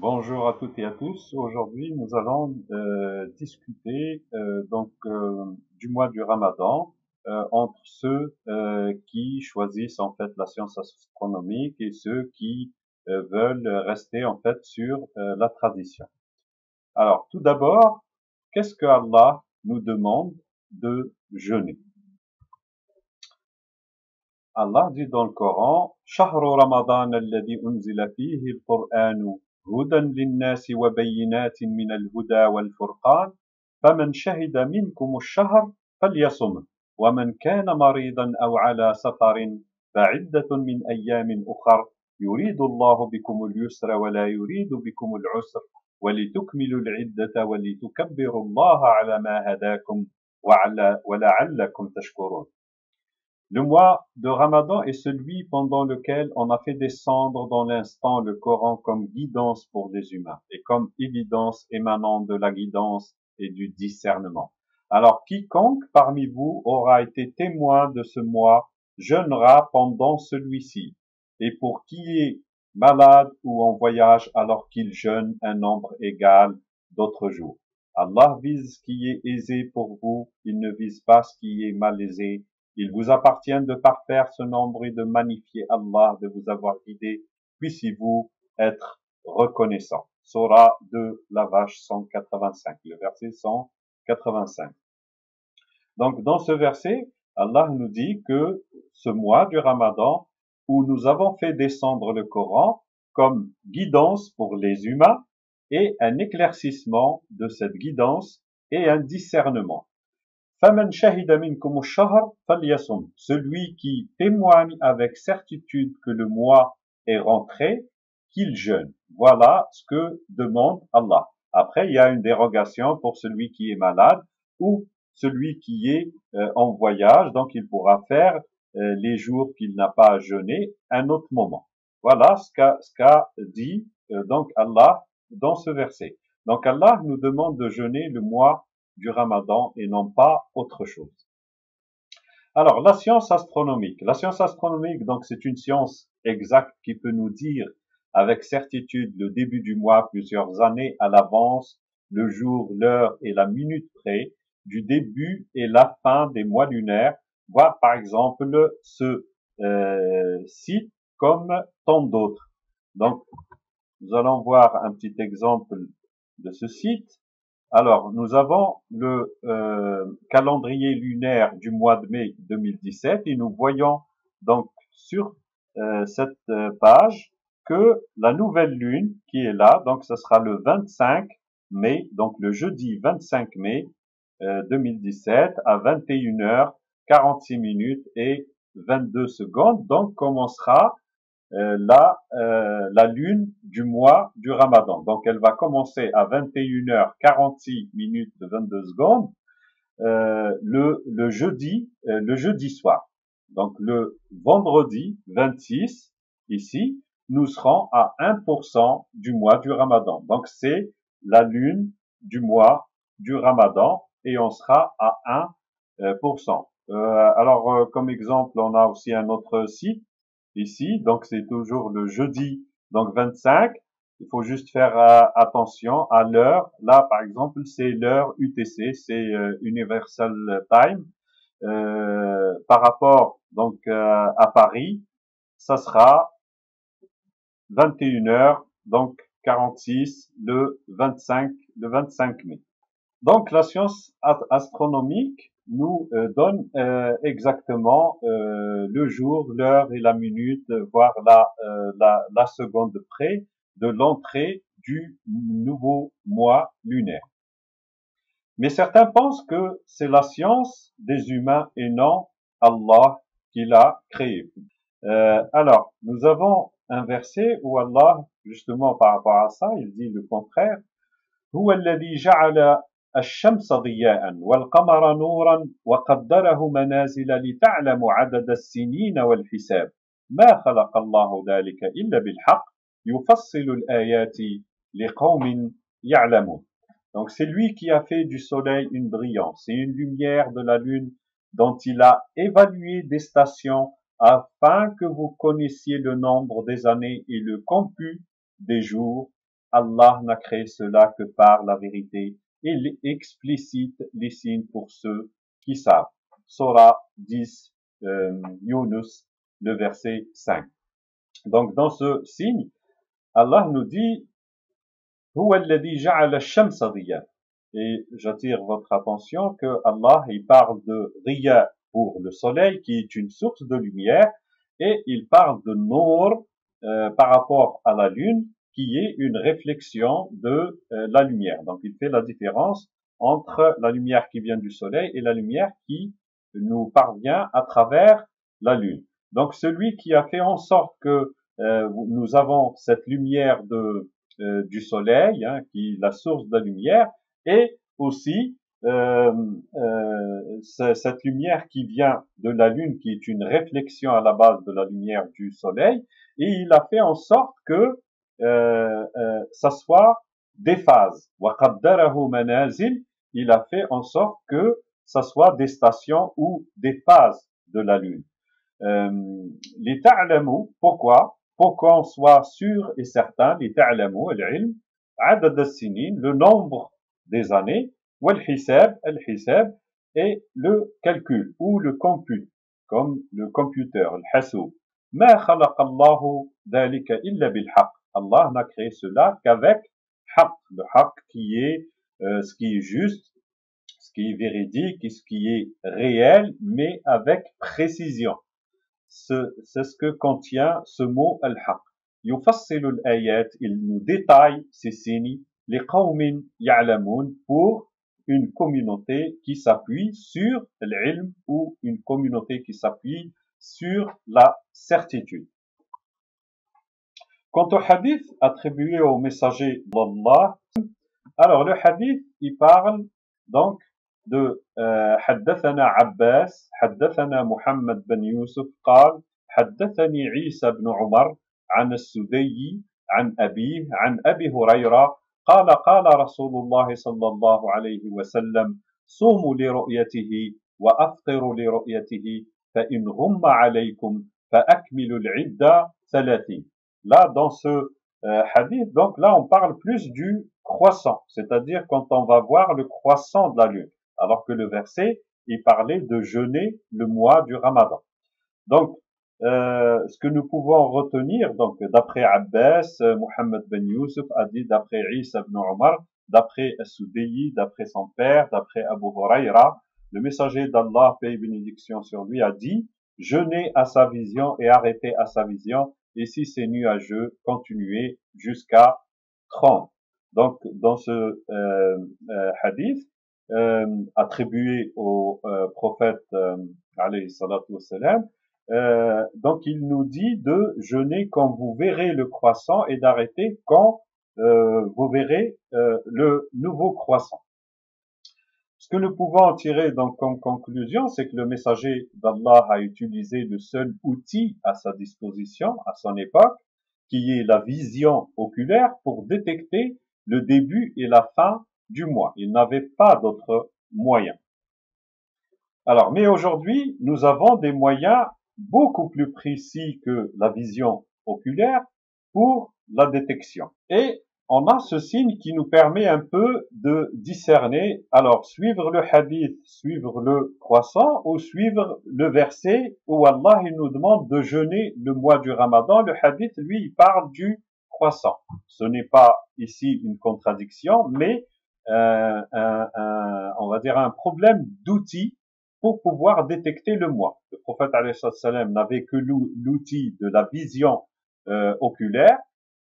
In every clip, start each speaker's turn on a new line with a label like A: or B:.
A: Bonjour à toutes et à tous. Aujourd'hui, nous allons discuter du mois du Ramadan entre ceux qui choisissent en fait la science astronomique et ceux qui veulent rester en fait sur la tradition. Alors, tout d'abord, qu'est-ce que Allah nous demande de jeûner? Allah dit dans le Coran: شهر رمضان الذي أنزل فيه القرآن هدى للناس وبينات من الهدى والفرقان فمن شهد منكم الشهر فليصمه ومن كان مريضا أو على سفر فعدة من أيام أخر يريد الله بكم اليسر ولا يريد بكم العسر ولتكملوا العدة ولتكبروا الله على ما هداكم ولعلكم تشكرون. Le mois de Ramadan est celui pendant lequel on a fait descendre dans l'instant le Coran comme guidance pour les humains et comme évidence émanant de la guidance et du discernement. Alors, quiconque parmi vous aura été témoin de ce mois jeûnera pendant celui-ci. Et pour qui est malade ou en voyage alors qu'il jeûne un nombre égal d'autres jours. Allah vise ce qui est aisé pour vous, il ne vise pas ce qui est malaisé. Il vous appartient de parfaire ce nombre et de magnifier Allah de vous avoir guidé. Puissiez-vous être reconnaissant. Surah de la vache 185, le verset 185. Donc, dans ce verset, Allah nous dit que ce mois du Ramadan, où nous avons fait descendre le Coran comme guidance pour les humains et un éclaircissement de cette guidance et un discernement. فَمَنْ شَهِدَ مِنْكُمُ الشَّهْرَ فَلْيَصُمْ. Celui qui témoigne avec certitude que le mois est rentré, qu'il jeûne. Voilà ce que demande Allah. Après, il y a une dérogation pour celui qui est malade ou celui qui est en voyage, donc il pourra faire les jours qu'il n'a pas jeûné un autre moment. Voilà ce qu'a dit donc Allah dans ce verset. Donc Allah nous demande de jeûner le mois du Ramadan et non pas autre chose. Alors, la science astronomique. La science astronomique, donc, c'est une science exacte qui peut nous dire avec certitude le début du mois plusieurs années à l'avance, le jour, l'heure et la minute près, du début et la fin des mois lunaires, voire par exemple ce site comme tant d'autres. Donc, nous allons voir un petit exemple de ce site. Alors, nous avons le calendrier lunaire du mois de mai 2017 et nous voyons donc sur cette page que la nouvelle lune qui est là, donc ce sera le 25 mai, donc le jeudi 25 mai 2017 à 21h 46 minutes et 22 secondes. Donc commencera la lune du mois du Ramadan. Donc elle va commencer à 21h 46 minutes de 22 secondes le jeudi soir. Donc le vendredi 26 ici, nous serons à 1% du mois du Ramadan. Donc c'est la lune du mois du Ramadan et on sera à 1%. Comme exemple, on a aussi un autre site ici, donc c'est toujours le jeudi, donc 25. Il faut juste faire attention à l'heure. Là, par exemple, c'est l'heure UTC, c'est Universal Time. Par rapport donc à Paris, ça sera 21h, donc 46 le 25 mai. Donc la science astronomique nous donne exactement le jour, l'heure et la minute, voire la seconde près de l'entrée du nouveau mois lunaire. Mais certains pensent que c'est la science des humains et non Allah qui l'a créé. Alors, nous avons un verset où Allah, justement par rapport à ça, il dit le contraire. هو الذي جعل الشمس ضياء والقمر نورا وقدره منازل لتعلموا عدد السنين والحساب ما خلق الله ذلك إلا بالحق يفصل الآيات لقوم يعلمون. Donc c'est lui qui a fait du soleil une brillance et une lumière de la lune dont il a évalué des stations afin que vous connaissiez le nombre des années et le comput des jours Allah n'a créé cela que par la vérité. Il explicite les signes pour ceux qui savent. Surah 10, Yunus, le verset 5. Donc dans ce signe, Allah nous dit هو الذي جعل الشمس ضياء. Et j'attire votre attention que Allah il parle de riya pour le soleil qui est une source de lumière et il parle de nour par rapport à la lune qui est une réflexion de la lumière. Donc il fait la différence entre la lumière qui vient du soleil et la lumière qui nous parvient à travers la lune. Donc celui qui a fait en sorte que nous avons cette lumière du soleil, hein, qui est la source de la lumière, et aussi cette lumière qui vient de la lune, qui est une réflexion à la base de la lumière du soleil, et il a fait en sorte que ça soit des phases. وَقَدَّرَهُ manazil, il a fait en sorte que ça soit des stations ou des phases de la lune. لِتَعْلَمُوا, pourquoi? Pour qu'on soit sûr et certain, لِتَعْلَمُوا, العلم, عدد السنين, le nombre des années, والحساب, الحساب, et le calcul ou le compute, comme le computer, الحاسوب. ما خلق الله ذلك إلا بالحق. Allah n'a créé cela qu'avec haq, le haq qui est ce qui est juste, ce qui est véridique et ce qui est réel, mais avec précision. C'est ce que contient ce mot al-haq. يفصل الآيات, il nous détaille ces signes, لقوم يعلمون, pour une communauté qui s'appuie sur l'ilm ou une communauté qui s'appuie sur la certitude. Quant au hadith attribué au messager d'Allah, alors le hadith, il parle donc de حدثنا عباس حدثنا محمد بن يوسف قال حدثني عيسى بن عمر عن السدي عن أبيه عن أبي هريرة قال قال رسول الله صلى الله عليه وسلم صوموا لرؤيته وأفطروا لرؤيته فإن غم عليكم فأكملوا العدة 30. Là, dans ce hadith, donc là, on parle plus du croissant, c'est-à-dire quand on va voir le croissant de la lune, alors que le verset, il parlait de jeûner le mois du Ramadan. Donc, ce que nous pouvons retenir, donc d'après Abbas, Mohammed ben Youssef a dit d'après Isa ibn Omar, d'après As-Sudayyi, d'après son père, d'après Abu Huraira, le messager d'Allah, paix et bénédiction sur lui, a dit jeûnez à sa vision et arrêtez à sa vision, et si c'est nuageux, continuez jusqu'à 30. Donc, dans ce hadith, attribué au prophète, alayhi salatu wassalam, donc il nous dit de jeûner quand vous verrez le croissant et d'arrêter quand vous verrez le nouveau croissant. Ce que nous pouvons en tirer donc comme conclusion, c'est que le messager d'Allah a utilisé le seul outil à sa disposition, à son époque, qui est la vision oculaire pour détecter le début et la fin du mois. Il n'avait pas d'autres moyens. Alors, mais aujourd'hui, nous avons des moyens beaucoup plus précis que la vision oculaire pour la détection. Et on a ce signe qui nous permet un peu de discerner, alors suivre le hadith, suivre le croissant ou suivre le verset où Allah il nous demande de jeûner le mois du Ramadan. Le hadith, lui, il parle du croissant. Ce n'est pas ici une contradiction, mais on va dire un problème d'outils pour pouvoir détecter le mois. Le prophète alayhi salam n'avait que l'outil de la vision oculaire.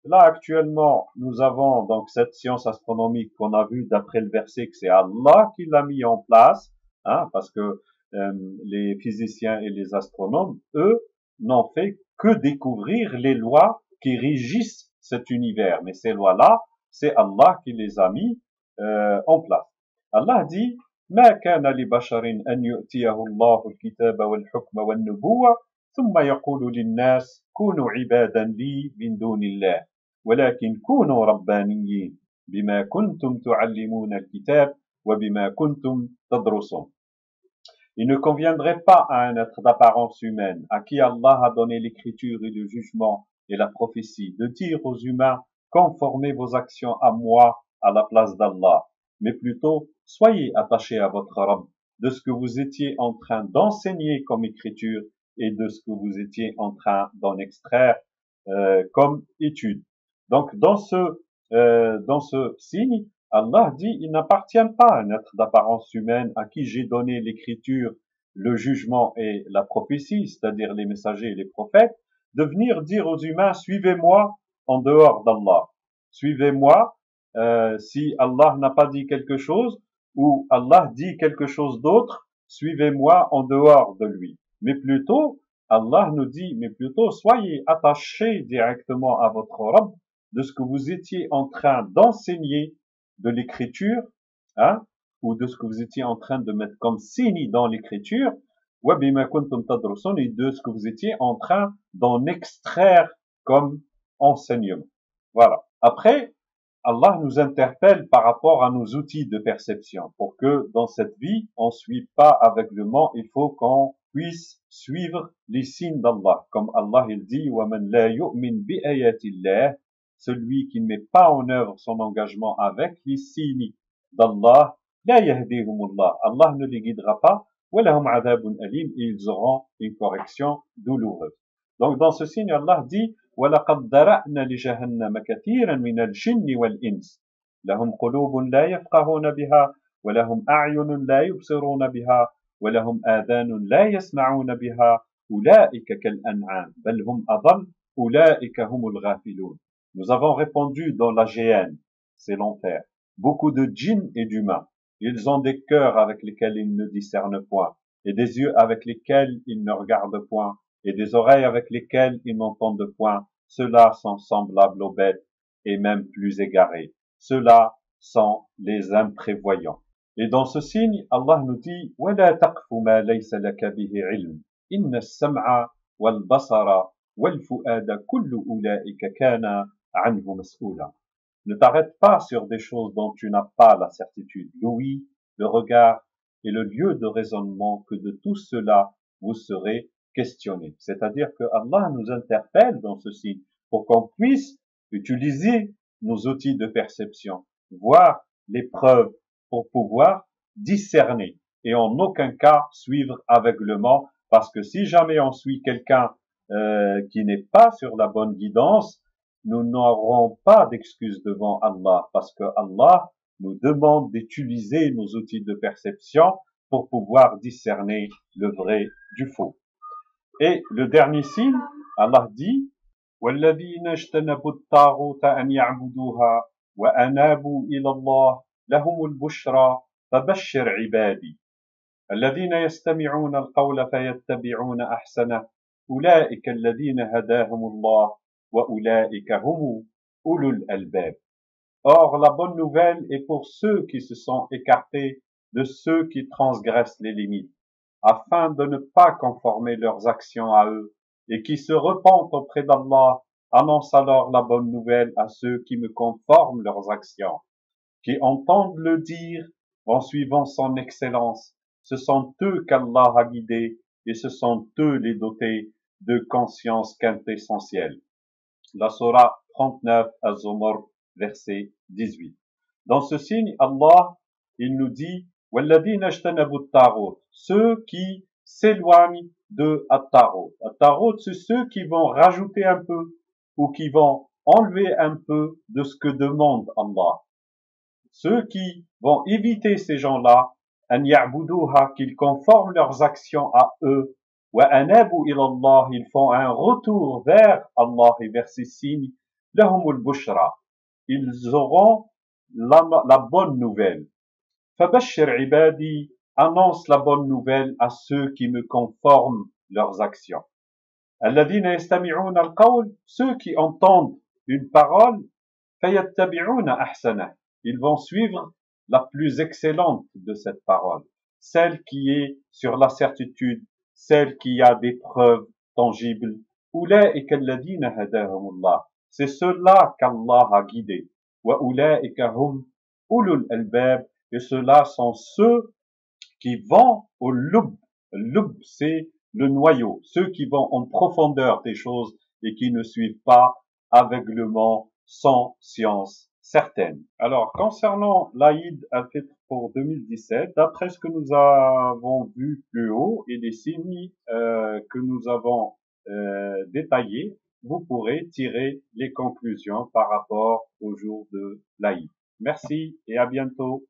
A: Là, actuellement, nous avons donc cette science astronomique qu'on a vue d'après le verset que c'est Allah qui l'a mis en place, hein, parce que les physiciens et les astronomes, eux, n'ont fait que découvrir les lois qui régissent cet univers. Mais ces lois-là, c'est Allah qui les a mis en place. Allah dit ما كان لبشر أن يؤتيه الله الكتاب والحكم والنبوة ثم يقول للناس كونوا عبادا لي من دون الله ولكن كونوا ربانيين بما كنتم تعلمون الكتاب وبما كنتم تدرسون. Il ne conviendrait pas à un être d'apparence humaine, à qui Allah a donné l'écriture et le jugement et la prophétie, de dire aux humains conformez vos actions à moi à la place d'Allah, mais plutôt soyez attachés à votre Rabb, de ce que vous étiez en train d'enseigner comme écriture et de ce que vous étiez en train d'en extraire comme étude. Donc dans ce signe, Allah dit, il n'appartient pas à un être d'apparence humaine à qui j'ai donné l'écriture, le jugement et la prophétie, c'est-à-dire les messagers et les prophètes, de venir dire aux humains, suivez-moi en dehors d'Allah. Suivez-moi si Allah n'a pas dit quelque chose ou Allah dit quelque chose d'autre, suivez-moi en dehors de lui. Mais plutôt, Allah nous dit, mais plutôt, soyez attachés directement à votre Rabb de ce que vous étiez en train d'enseigner de l'écriture, hein, ou de ce que vous étiez en train de mettre comme signe dans l'écriture, et de ce que vous étiez en train d'en extraire comme enseignement. Voilà. Après, Allah nous interpelle par rapport à nos outils de perception. Pour que dans cette vie, on ne suive pas aveuglement, il faut qu'on puisse suivre les signes d'Allah. Comme Allah il dit, وَمَنْ لَا يُؤْمِنْ بِآيَاتِ اللَّهِ, celui qui ne met pas en œuvre son engagement avec les signes d'Allah, لَا يَهْدِيهُمُ اللَّهِ, Allah ne les guidera pas, وَلَهُمْ عَذَابٌ أَلِيمٌ, et ils auront une correction douloureuse. Donc dans ce signe, Allah dit, وَلَقَدْ ذَرَأْنَا لِجَهَنَّمَ كَثِيرًا مِنَ الْجِنِّ وَالْإِنسِ لَهُمْ قُلُوبٌ لَا يَفْقَهُونَ بِهَا وَلَهُمْ أَعْيُنٌ لَا يُبْصِرُونَ بِهَا وَلَهُمْ آذَانٌ لَا يَسْمَعُونَ بِهَا أُولَئِكَ كَالْأَنْعَامِ بَلْ هُمْ أَضَلُّ أُولَئِكَ هُمُ الْغَافِلُونَ. Nous avons répandu dans la géhenne, c'est l'enfer, beaucoup de djinns et d'humains. Ils ont des cœurs avec lesquels ils ne discernent point, et des yeux avec lesquels ils ne regardent point, et des oreilles avec lesquelles ils n'entendent point. Ceux-là sont semblables aux bêtes, et même plus égarés. Ceux-là sont les imprévoyants. Et dans ce signe, Allah nous dit, وَلَا تَقْفُ مَا لَيْسَ لَكَ بِهِ عِلْمٌ إِنَّ السَّمْعَ وَالْبَصَرَ وَالْفُؤَادَ كُلُّ أُولَئِكَ كَانَ عَنْهُ مسؤولا. Ne t'arrête pas sur des choses dont tu n'as pas la certitude. L'ouïe, le regard et le lieu de raisonnement, que de tout cela vous serez questionné. C'est-à-dire que Allah nous interpelle dans ceci pour qu'on puisse utiliser nos outils de perception, voir les preuves pour pouvoir discerner et en aucun cas suivre aveuglement, parce que si jamais on suit quelqu'un qui n'est pas sur la bonne guidance, nous n'aurons pas d'excuses devant Allah, parce que Allah nous demande d'utiliser nos outils de perception pour pouvoir discerner le vrai du faux. Et le dernier signe, Allah dit, وَالَّذِينَ اجْتَنَبُوا الطَّاغُوتَ أَنْ يَعْبُدُوهَا وَأَنَابُوا إِلَى اللَّهِ لَهُمُ الْبُشْرَى فَبَشِّرْ عِبَادِي الَّذِينَ يَسْتَمِعُونَ الْقَوْلَ فَيَتَّبِعُونَ أَحْسَنَهُ أُولَئِكَ الَّذِينَ هَدَاهُمُ اللَّهُ وَأُولَئِكَ هُمُ أُولُو الْأَلْبَابِ. Or, la bonne nouvelle est pour ceux qui se sont écartés de ceux qui transgressent les limites, afin de ne pas conformer leurs actions à eux, et qui se repentent auprès d'Allah. Annonce alors la bonne nouvelle à ceux qui me conforment leurs actions, qui entendent le dire en suivant son excellence. Ce sont eux qu'Allah a guidés, et ce sont eux les dotés de conscience quintessentielle. La Surah 39, Az-Zumar, verset 18. Dans ce signe, Allah, il nous dit, وَالَّذِينَ اجْتَنَبُوا الطَّاغُوتَ, ceux qui s'éloignent de At-Taghut. At-Taghut, c'est ceux qui vont rajouter un peu, ou qui vont enlever un peu de ce que demande Allah. Ceux qui vont éviter ces gens-là, أَنْ يَعْبُدُوهَا, qu'ils conforment leurs actions à eux, وَأَنَابُوا إِلَى اللَّهِ, ils font un retour vers Allah et vers ses signes, لَهُمُ الْبُشْرَى, ils auront la bonne nouvelle. فَبَشِّرْ عِبَادِي, annonce la bonne nouvelle à ceux qui me conforment leurs actions. الَّذِينَ يَسْتَمِعُونَ الْقَوْلَ, ceux qui entendent une parole, فَيَتَّبِعُونَ أَحْسَنَهُ, ils vont suivre la plus excellente de cette parole, celle qui est sur la certitude, celle qui a des preuves tangibles. أُولَئِكَ الَّذِينَ هَدَاهُمُ اللَّهُ, c'est ceux-là qu'Allah a guidés. وَأُولَئِكَ هُمْ أُولُو الْأَلْبَابِ, et ceux-là sont ceux qui vont au lub. Lub, c'est le noyau, ceux qui vont en profondeur des choses et qui ne suivent pas aveuglement sans science certaine. Alors, concernant l'Aïd al-Fitr pour 2017, d'après ce que nous avons vu plus haut et les signes que nous avons détaillés, vous pourrez tirer les conclusions par rapport au jour de l'Aïd. Merci et à bientôt.